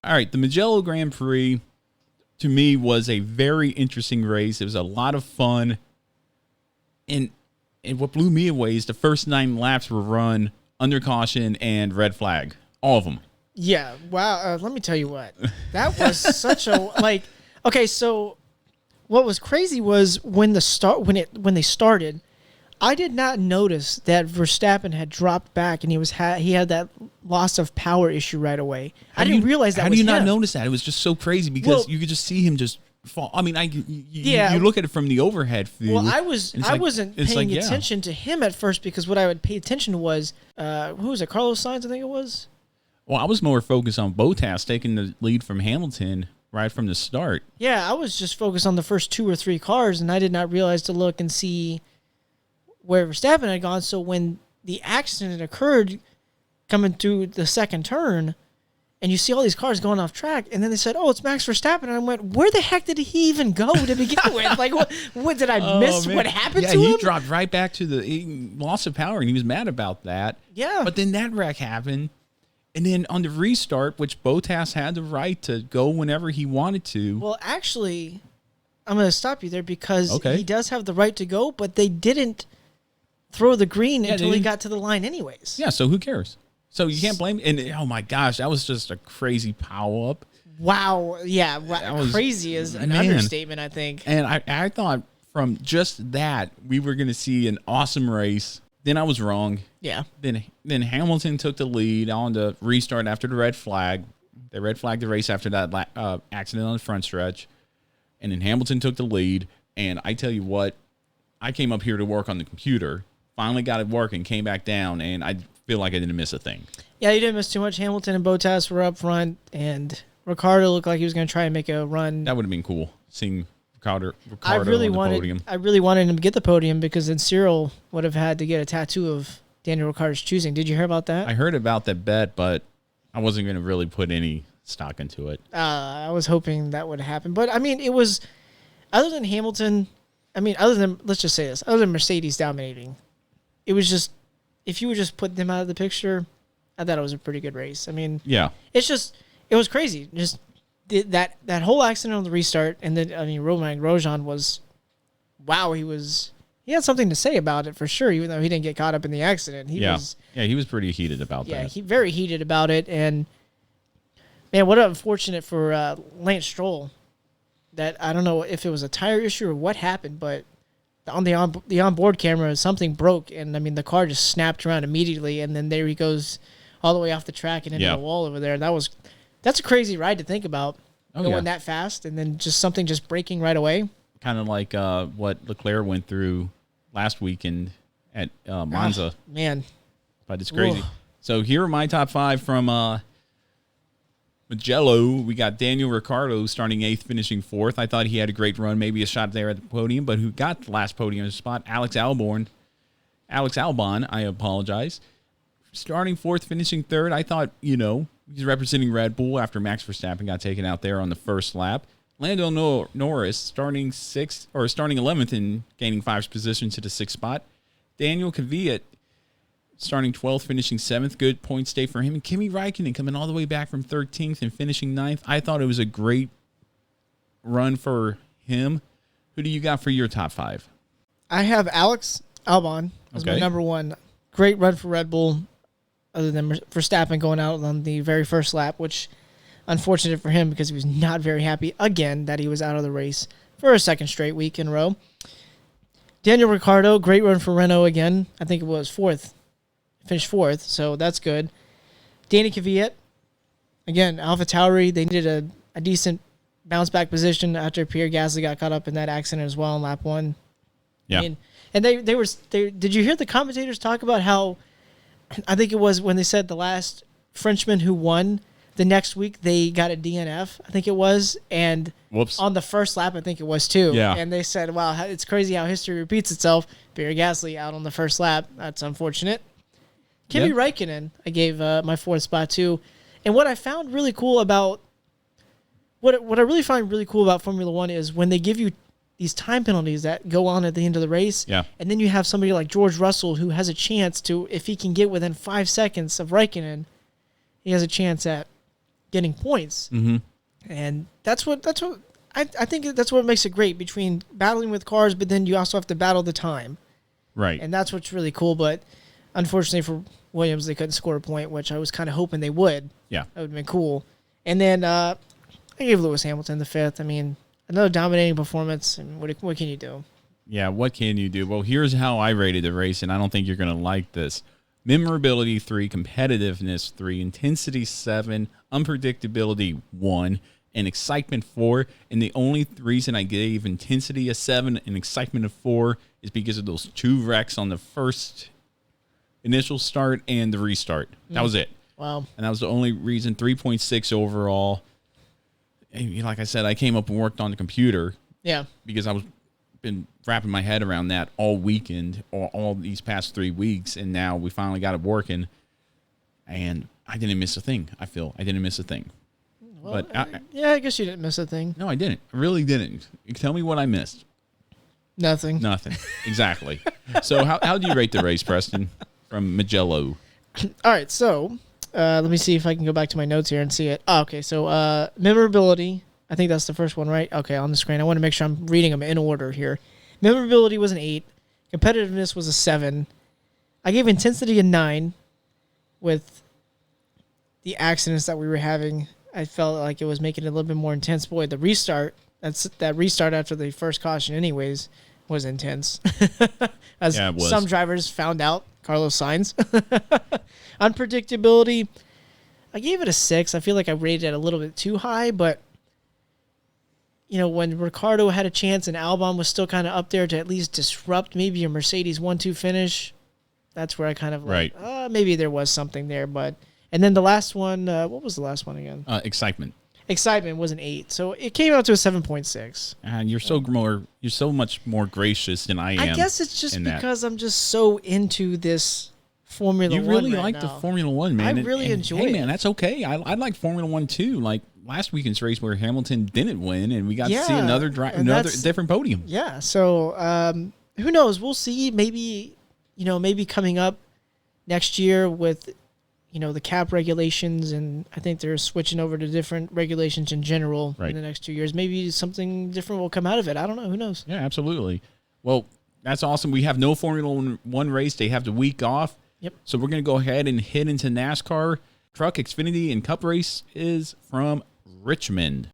all right, the Mugello Grand Prix, to me, was a very interesting race. It was a lot of fun. And what blew me away is the first 9 laps were run under caution and red flag. All of them. Yeah. Wow. Let me tell you what. That was such a like. Okay, so what was crazy was when they started, I did not notice that Verstappen had dropped back and he had that loss of power issue right away. I didn't realize that. How was do you not him. notice that? It was just so crazy because you could just see him just fall. I mean, you look at it from the overhead view. Well, I wasn't paying attention to him at first because what I would pay attention to was who was it? Carlos Sainz, I think it was. Well, I was more focused on Bottas taking the lead from Hamilton right from the start. Yeah, I was just focused on the first 2 or 3 cars, and I did not realize to look and see where Verstappen had gone. So when the accident occurred coming through the second turn, and you see all these cars going off track, and then they said, "Oh, it's Max Verstappen," and I went, "Where the heck did he even go to begin with? Like, what did I miss? Man. What happened to him? him?" Yeah, he dropped right back to the loss of power, and he was mad about that. Yeah. But then that wreck happened, and then on the restart, which Bottas had the right to go whenever he wanted to. Well, actually, I'm going to stop you there because he does have the right to go, but they didn't throw the green until he got to the line anyways. Yeah, so who cares? So you can't blame. And oh my gosh, that was just a crazy power up. Wow, yeah, crazy is an understatement, I think. And I thought from just that we were going to see an awesome race. Then I was wrong. Yeah. Then Hamilton took the lead on the restart after the red flag. They red flagged the race after that accident on the front stretch, and then Hamilton took the lead. And I tell you what, I came up here to work on the computer. Finally got it working, came back down, and I feel like I didn't miss a thing. Yeah, you didn't miss too much. Hamilton and Bottas were up front, and Ricciardo looked like he was going to try and make a run. That would have been cool, seeing Ricciardo on the podium. I really wanted him to get the podium because then Cyril would have had to get a tattoo of Daniel Ricciardo's choosing. Did you hear about that? I heard about that bet, but I wasn't going to really put any stock into it. I was hoping that would happen. But, I mean, it was, other than Hamilton, let's just say this, other than Mercedes dominating, it was just, if you would just put them out of the picture, I thought it was a pretty good race. I mean, yeah, it was crazy. Just that whole accident on the restart, and then Romain Grosjean was, wow, he had something to say about it for sure, even though he didn't get caught up in the accident. He was pretty heated about that. Yeah, he very heated about it, and man, what unfortunate for Lance Stroll that I don't know if it was a tire issue or what happened, but on the onboard camera, something broke, and I mean the car just snapped around immediately, and then there he goes all the way off the track and into the wall over there. That's a crazy ride to think about, going that fast, and then something breaking right away. Kind of like what Leclerc went through last weekend at Monza. Man, but it's crazy. Whoa. So here are my top 5 from Mugello. We got Daniel Ricciardo starting 8th, finishing 4th. I thought he had a great run, maybe a shot there at the podium, but who got the last podium spot? Alex Albon, I apologize. Starting 4th, finishing 3rd. I thought, he's representing Red Bull after Max Verstappen got taken out there on the first lap. Lando Norris starting 11th and gaining 5 position to the 6th spot. Daniel Kvyat starting 12th, finishing 7th. Good point stay for him. And Kimi Räikkönen coming all the way back from 13th and finishing 9th. I thought it was a great run for him. Who do you got for your top 5? I have Alex Albon as my number 1. Great run for Red Bull, other than Verstappen going out on the very first lap, which unfortunate for him because he was not very happy again that he was out of the race for a second straight week in a row. Daniel Ricciardo, great run for Renault again. I think it was 4th. Finished 4th, so that's good. Danny Kvyat, again, AlphaTauri, they needed a decent bounce-back position after Pierre Gasly got caught up in that accident as well in lap 1. Yeah. And they did you hear the commentators talk about how, I think it was when they said the last Frenchman who won, the next week they got a DNF, I think it was, and on the first lap, I think it was too. Yeah. And they said, wow, it's crazy how history repeats itself. Pierre Gasly out on the first lap. That's unfortunate. Kimi Räikkönen, I gave my 4th spot too. And what I found really cool about, what I really find really cool about Formula One is when they give you these time penalties that go on at the end of the race. Yeah. And then you have somebody like George Russell who has a chance to, if he can get within 5 seconds of Räikkönen, he has a chance at getting points. Mm-hmm. And that's what I think that's what makes it great, between battling with cars, but then you also have to battle the time. Right. And that's what's really cool. But unfortunately for Williams, they couldn't score a point, which I was kind of hoping they would. Yeah. That would have been cool. And then I gave Lewis Hamilton the 5th. I mean, another dominating performance. And what can you do? Yeah, what can you do? Well, here's how I rated the race, and I don't think you're going to like this. Memorability 3, competitiveness 3, intensity 7, unpredictability 1, and excitement 4. And the only reason I gave intensity a 7 and excitement a 4 is because of those 2 wrecks on the first initial start and the restart. That was it. Wow. And that was the only reason. 3.6 overall. And like I said, I came up and worked on the computer. Yeah. Because I was been wrapping my head around that all weekend, all these past 3 weeks, and now we finally got it working. And I didn't miss a thing. I feel I didn't miss a thing. Well, But I guess you didn't miss a thing. no, I didn't. I really didn't. Tell me what I missed. Nothing. Nothing. Exactly. So how do you rate the race, Preston, from Mugello? All right, so let me see if I can go back to my notes here and see it. Oh, okay, so memorability. I think that's the first one, right? Okay, on the screen. I want to make sure I'm reading them in order here. Memorability was an 8. Competitiveness was a 7. I gave intensity a 9. With the accidents that we were having, I felt like it was making it a little bit more intense. Boy, the restart, that restart after the first caution anyways, was intense. As Yeah, it was. some drivers found out, Carlos Sainz. Unpredictability, I gave it a 6. I feel like I rated it a little bit too high, but when Ricciardo had a chance and Albon was still kind of up there to at least disrupt maybe a Mercedes 1-2 finish, that's where I kind of maybe there was something there. But and then the last one, what was the last one again? Excitement. Excitement was an 8, so it came out to a 7.6. And you're so much more gracious than I am. I guess it's just because I'm just so into this Formula 1. You really right like now. the Formula 1, man. I really enjoy hey, it. man, that's okay. I like Formula 1 too. Like last weekend's race where Hamilton didn't win, and we got to see another different podium. Yeah. So who knows? We'll see. Maybe maybe coming up next year with the cap regulations, and I think they're switching over to different regulations in general in the next 2 years. Maybe something different will come out of it. I don't know. Who knows? Yeah, absolutely. Well, that's awesome. We have no Formula 1 race. They have the week off. Yep. So we're going to go ahead and head into NASCAR. Truck, Xfinity, and Cup race is from Richmond.